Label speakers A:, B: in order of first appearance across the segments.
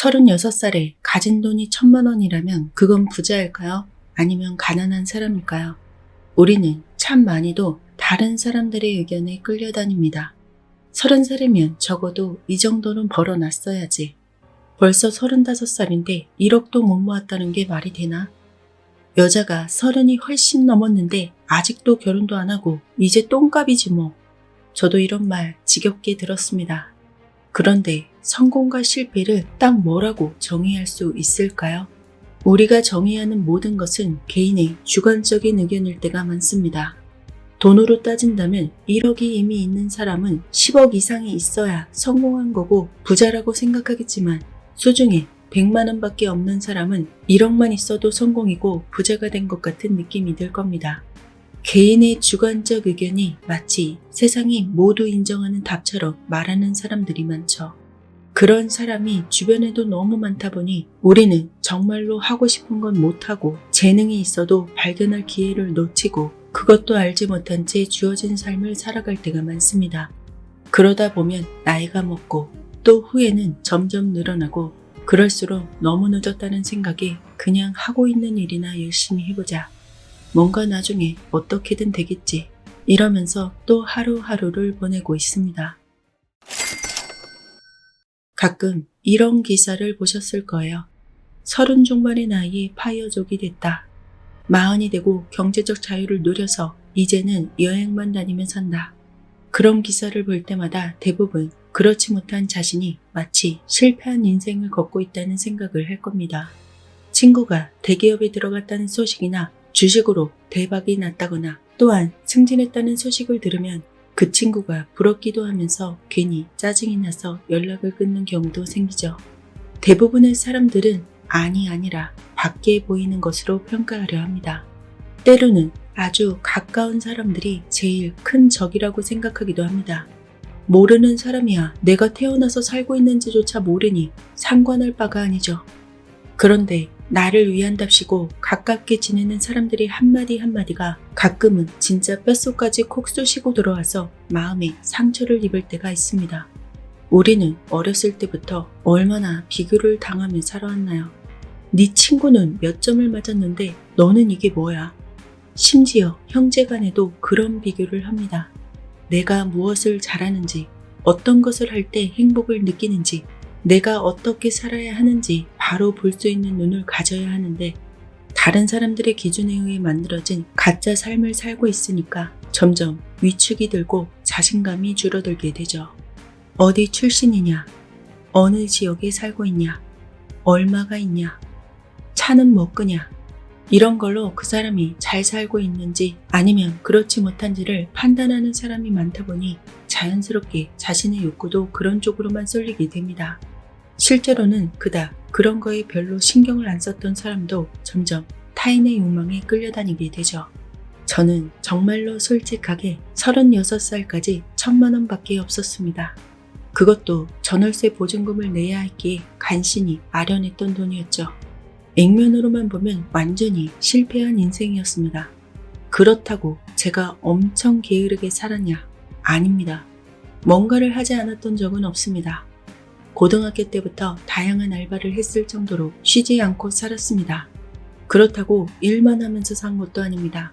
A: 36살에 가진 돈이 1,000만 원이라면 그건 부자일까요? 아니면 가난한 사람일까요? 우리는 참 많이도 다른 사람들의 의견에 끌려다닙니다. 30살이면 적어도 이 정도는 벌어놨어야지. 벌써 35살인데 1억도 못 모았다는 게 말이 되나? 여자가 30이 훨씬 넘었는데 아직도 결혼도 안 하고 이제 똥값이지 뭐. 저도 이런 말 지겹게 들었습니다. 그런데 성공과 실패를 딱 뭐라고 정의할 수 있을까요? 우리가 정의하는 모든 것은 개인의 주관적인 의견일 때가 많습니다. 돈으로 따진다면 1억이 이미 있는 사람은 10억 이상이 있어야 성공한 거고 부자라고 생각하겠지만 수중에 100만 원밖에 없는 사람은 1억만 있어도 성공이고 부자가 된 것 같은 느낌이 들 겁니다. 개인의 주관적 의견이 마치 세상이 모두 인정하는 답처럼 말하는 사람들이 많죠. 그런 사람이 주변에도 너무 많다 보니 우리는 정말로 하고 싶은 건 못하고 재능이 있어도 발견할 기회를 놓치고 그것도 알지 못한 채 주어진 삶을 살아갈 때가 많습니다. 그러다 보면 나이가 먹고 또 후회는 점점 늘어나고 그럴수록 너무 늦었다는 생각에 그냥 하고 있는 일이나 열심히 해보자. 뭔가 나중에 어떻게든 되겠지. 이러면서 또 하루하루를 보내고 있습니다. 가끔 이런 기사를 보셨을 거예요. 30 중반의 나이에 파이어족이 됐다. 40이 되고 경제적 자유를 누려서 이제는 여행만 다니며 산다. 그런 기사를 볼 때마다 대부분 그렇지 못한 자신이 마치 실패한 인생을 걷고 있다는 생각을 할 겁니다. 친구가 대기업에 들어갔다는 소식이나 주식으로 대박이 났다거나 또한 승진했다는 소식을 들으면 그 친구가 부럽기도 하면서 괜히 짜증이 나서 연락을 끊는 경우도 생기죠. 대부분의 사람들은 아니라 밖에 보이는 것으로 평가하려 합니다. 때로는 아주 가까운 사람들이 제일 큰 적이라고 생각하기도 합니다. 모르는 사람이야 내가 태어나서 살고 있는지조차 모르니 상관할 바가 아니죠. 그런데 나를 위한답시고 가깝게 지내는 사람들의 한마디 한마디가 가끔은 진짜 뼛속까지 콕 쑤시고 들어와서 마음에 상처를 입을 때가 있습니다. 우리는 어렸을 때부터 얼마나 비교를 당하며 살아왔나요? 네 친구는 몇 점을 맞았는데 너는 이게 뭐야? 심지어 형제간에도 그런 비교를 합니다. 내가 무엇을 잘하는지, 어떤 것을 할 때 행복을 느끼는지, 내가 어떻게 살아야 하는지 바로 볼 수 있는 눈을 가져야 하는데 다른 사람들의 기준에 의해 만들어진 가짜 삶을 살고 있으니까 점점 위축이 들고 자신감이 줄어들게 되죠. 어디 출신이냐, 어느 지역에 살고 있냐, 얼마가 있냐, 차는 뭐 끄냐 이런 걸로 그 사람이 잘 살고 있는지 아니면 그렇지 못한지를 판단하는 사람이 많다 보니 자연스럽게 자신의 욕구도 그런 쪽으로만 쏠리게 됩니다. 실제로는 그닥 그런 거에 별로 신경을 안 썼던 사람도 점점 타인의 욕망에 끌려다니게 되죠. 저는 정말로 솔직하게 36살까지 1,000만 원밖에 없었습니다. 그것도 전월세 보증금을 내야 했기에 간신히 마련했던 돈이었죠. 액면으로만 보면 완전히 실패한 인생이었습니다. 그렇다고 제가 엄청 게으르게 살았냐? 아닙니다. 뭔가를 하지 않았던 적은 없습니다. 고등학교 때부터 다양한 알바를 했을 정도로 쉬지 않고 살았습니다. 그렇다고 일만 하면서 산 것도 아닙니다.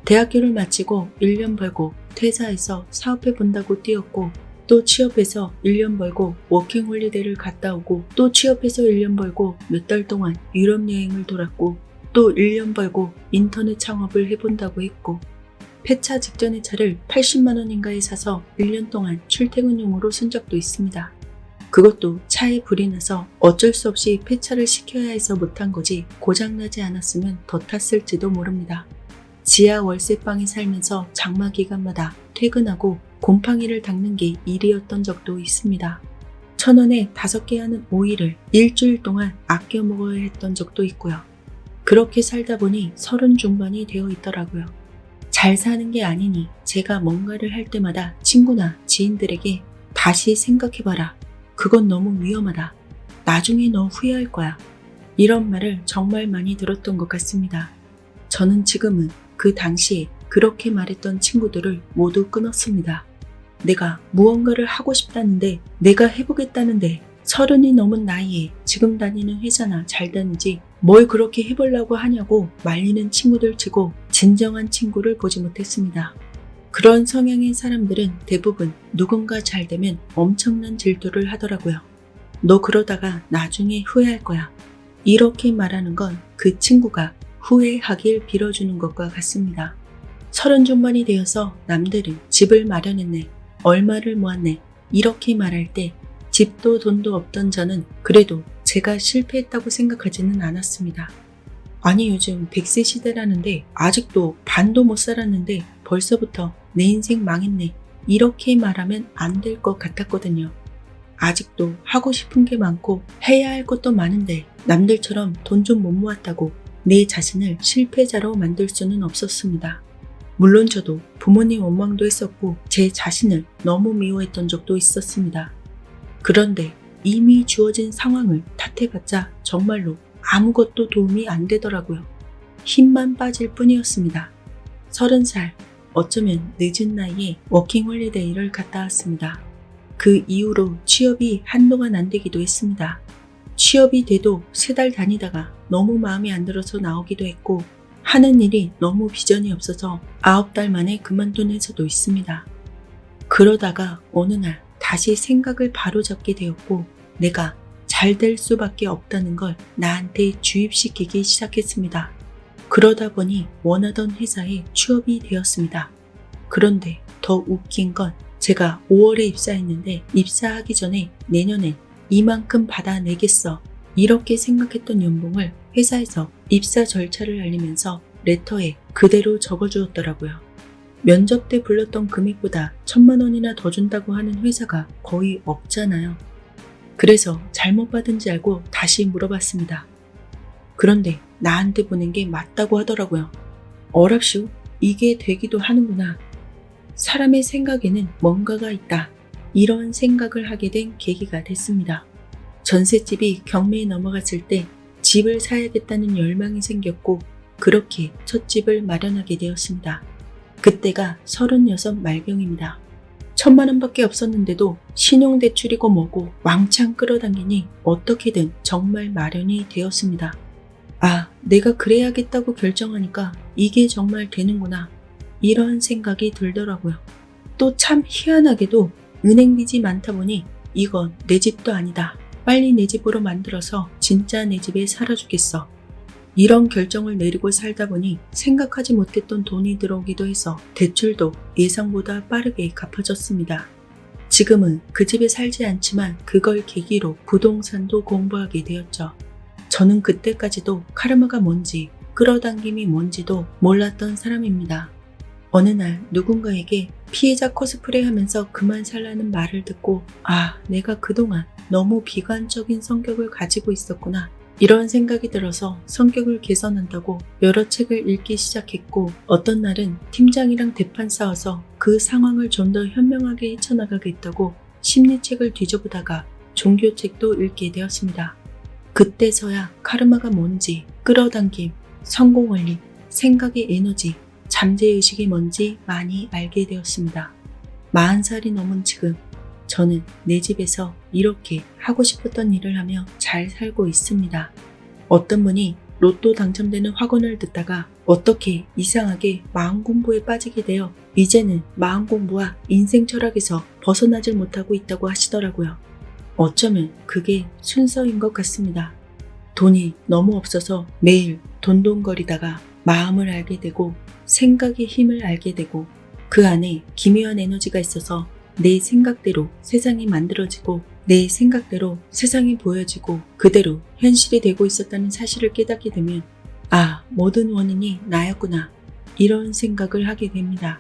A: 대학교를 마치고 1년 벌고 퇴사해서 사업해 본다고 뛰었고 또 취업해서 1년 벌고 워킹홀리데이를 갔다 오고 또 취업해서 1년 벌고 몇 달 동안 유럽 여행을 돌았고 또 1년 벌고 인터넷 창업을 해본다고 했고 폐차 직전의 차를 80만 원인가에 사서 1년 동안 출퇴근용으로 쓴 적도 있습니다. 그것도 차에 불이 나서 어쩔 수 없이 폐차를 시켜야 해서 못한 거지 고장나지 않았으면 더 탔을지도 모릅니다. 지하 월세방에 살면서 장마 기간마다 퇴근하고 곰팡이를 닦는 게 일이었던 적도 있습니다. 1,000원에 5개 하는 오이를 일주일 동안 아껴 먹어야 했던 적도 있고요. 그렇게 살다 보니 30 중반이 되어 있더라고요. 잘 사는 게 아니니 제가 뭔가를 할 때마다 친구나 지인들에게 다시 생각해봐라. 그건 너무 위험하다. 나중에 너 후회할 거야. 이런 말을 정말 많이 들었던 것 같습니다. 저는 지금은 그 당시에 그렇게 말했던 친구들을 모두 끊었습니다. 내가 무언가를 하고 싶다는데, 내가 해보겠다는데 30이 넘은 나이에 지금 다니는 회사나 잘 다니지 뭘 그렇게 해보려고 하냐고 말리는 친구들 치고 진정한 친구를 보지 못했습니다. 그런 성향의 사람들은 대부분 누군가 잘 되면 엄청난 질투를 하더라고요. 너 그러다가 나중에 후회할 거야. 이렇게 말하는 건 그 친구가 후회하길 빌어주는 것과 같습니다. 30 중반이 되어서 남들은 집을 마련했네, 얼마를 모았네 이렇게 말할 때 집도 돈도 없던 저는 그래도 제가 실패했다고 생각하지는 않았습니다. 아니 요즘 100세 시대라는데 아직도 반도 못 살았는데 벌써부터 내 인생 망했네 이렇게 말하면 안 될 것 같았거든요. 아직도 하고 싶은 게 많고 해야 할 것도 많은데 남들처럼 돈 좀 못 모았다고 내 자신을 실패자로 만들 수는 없었습니다. 물론 저도 부모님 원망도 했었고 제 자신을 너무 미워했던 적도 있었습니다. 그런데 이미 주어진 상황을 탓해봤자 정말로 아무것도 도움이 안 되더라고요. 힘만 빠질 뿐이었습니다. 30살, 어쩌면 늦은 나이에 워킹홀리데이를 갔다 왔습니다. 그 이후로 취업이 한동안 안 되기도 했습니다. 취업이 돼도 3달 다니다가 너무 마음에 안 들어서 나오기도 했고 하는 일이 너무 비전이 없어서 9달 만에 그만둔 회사도 있습니다. 그러다가 어느 날 다시 생각을 바로잡게 되었고 내가 잘 될 수밖에 없다는 걸 나한테 주입시키기 시작했습니다. 그러다 보니 원하던 회사에 취업이 되었습니다. 그런데 더 웃긴 건 제가 5월에 입사했는데 입사하기 전에 내년엔 이만큼 받아내겠어 이렇게 생각했던 연봉을 회사에서 입사 절차를 알리면서 레터에 그대로 적어주었더라고요. 면접 때 불렀던 금액보다 1000만 원이나 더 준다고 하는 회사가 거의 없잖아요. 그래서 잘못 받은지 알고 다시 물어봤습니다. 그런데 나한테 보낸 게 맞다고 하더라고요. 어랍쇼? 이게 되기도 하는구나. 사람의 생각에는 뭔가가 있다. 이런 생각을 하게 된 계기가 됐습니다. 전셋집이 경매에 넘어갔을 때 집을 사야겠다는 열망이 생겼고 그렇게 첫 집을 마련하게 되었습니다. 그때가 36 말경입니다. 1000만 원밖에 없었는데도 신용대출이고 뭐고 왕창 끌어당기니 어떻게든 정말 마련이 되었습니다. 아, 내가 그래야겠다고 결정하니까 이게 정말 되는구나. 이런 생각이 들더라고요. 또 참 희한하게도 은행 빚이 많다 보니 이건 내 집도 아니다. 빨리 내 집으로 만들어서 진짜 내 집에 살아주겠어. 이런 결정을 내리고 살다 보니 생각하지 못했던 돈이 들어오기도 해서 대출도 예상보다 빠르게 갚아졌습니다. 지금은 그 집에 살지 않지만 그걸 계기로 부동산도 공부하게 되었죠. 저는 그때까지도 카르마가 뭔지 끌어당김이 뭔지도 몰랐던 사람입니다. 어느 날 누군가에게 피해자 코스프레 하면서 그만 살라는 말을 듣고 아, 내가 그동안 너무 비관적인 성격을 가지고 있었구나. 이런 생각이 들어서 성격을 개선한다고 여러 책을 읽기 시작했고 어떤 날은 팀장이랑 대판 싸워서 그 상황을 좀 더 현명하게 헤쳐나가겠다고 심리책을 뒤져보다가 종교책도 읽게 되었습니다. 그때서야 카르마가 뭔지, 끌어당김, 성공원리, 생각의 에너지, 잠재의식이 뭔지 많이 알게 되었습니다. 40살이 넘은 지금 저는 내 집에서 이렇게 하고 싶었던 일을 하며 잘 살고 있습니다. 어떤 분이 로또 당첨되는 확언을 듣다가 어떻게 이상하게 마음 공부에 빠지게 되어 이제는 마음 공부와 인생 철학에서 벗어나질 못하고 있다고 하시더라고요. 어쩌면 그게 순서인 것 같습니다. 돈이 너무 없어서 매일 돈돈거리다가 마음을 알게 되고 생각의 힘을 알게 되고 그 안에 기묘한 에너지가 있어서 내 생각대로 세상이 만들어지고 내 생각대로 세상이 보여지고 그대로 현실이 되고 있었다는 사실을 깨닫게 되면 아, 모든 원인이 나였구나 이런 생각을 하게 됩니다.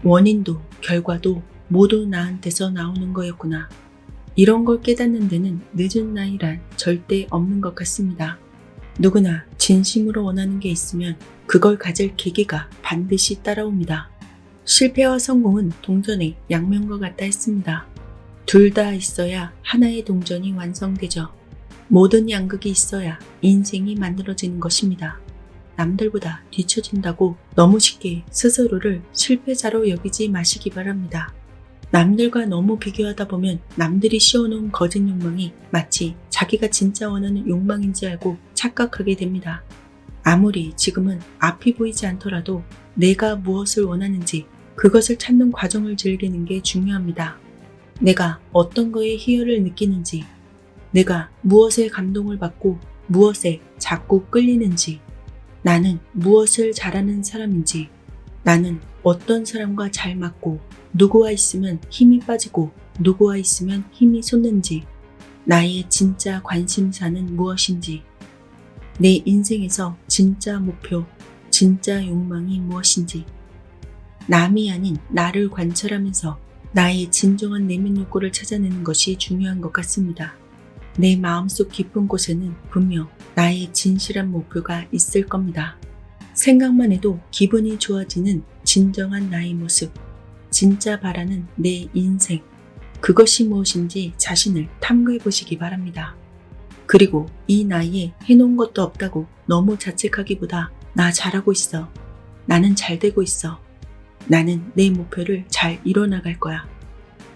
A: 원인도 결과도 모두 나한테서 나오는 거였구나. 이런 걸 깨닫는 데는 늦은 나이란 절대 없는 것 같습니다. 누구나 진심으로 원하는 게 있으면 그걸 가질 계기가 반드시 따라옵니다. 실패와 성공은 동전의 양면과 같다 했습니다. 둘 다 있어야 하나의 동전이 완성되죠. 모든 양극이 있어야 인생이 만들어지는 것입니다. 남들보다 뒤처진다고 너무 쉽게 스스로를 실패자로 여기지 마시기 바랍니다. 남들과 너무 비교하다 보면 남들이 씌워놓은 거짓 욕망이 마치 자기가 진짜 원하는 욕망인지 알고 착각하게 됩니다. 아무리 지금은 앞이 보이지 않더라도 내가 무엇을 원하는지 그것을 찾는 과정을 즐기는 게 중요합니다. 내가 어떤 거에 희열을 느끼는지, 내가 무엇에 감동을 받고 무엇에 자꾸 끌리는지, 나는 무엇을 잘하는 사람인지, 나는 어떤 사람과 잘 맞고 누구와 있으면 힘이 빠지고 누구와 있으면 힘이 솟는지, 나의 진짜 관심사는 무엇인지, 내 인생에서 진짜 목표, 진짜 욕망이 무엇인지, 남이 아닌 나를 관찰하면서 나의 진정한 내면 욕구를 찾아내는 것이 중요한 것 같습니다. 내 마음속 깊은 곳에는 분명 나의 진실한 목표가 있을 겁니다. 생각만 해도 기분이 좋아지는 진정한 나의 모습, 진짜 바라는 내 인생, 그것이 무엇인지 자신을 탐구해 보시기 바랍니다. 그리고 이 나이에 해놓은 것도 없다고 너무 자책하기보다 나 잘하고 있어, 나는 잘 되고 있어, 나는 내 목표를 잘 이뤄나갈 거야.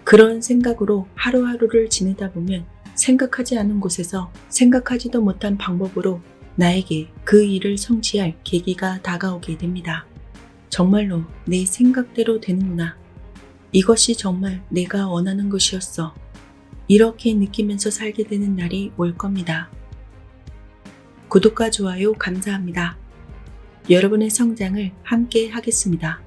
A: 그런 생각으로 하루하루를 지내다 보면 생각하지 않은 곳에서 생각하지도 못한 방법으로 나에게 그 일을 성취할 계기가 다가오게 됩니다. 정말로 내 생각대로 되는구나. 이것이 정말 내가 원하는 것이었어. 이렇게 느끼면서 살게 되는 날이 올 겁니다. 구독과 좋아요 감사합니다. 여러분의 성장을 함께 하겠습니다.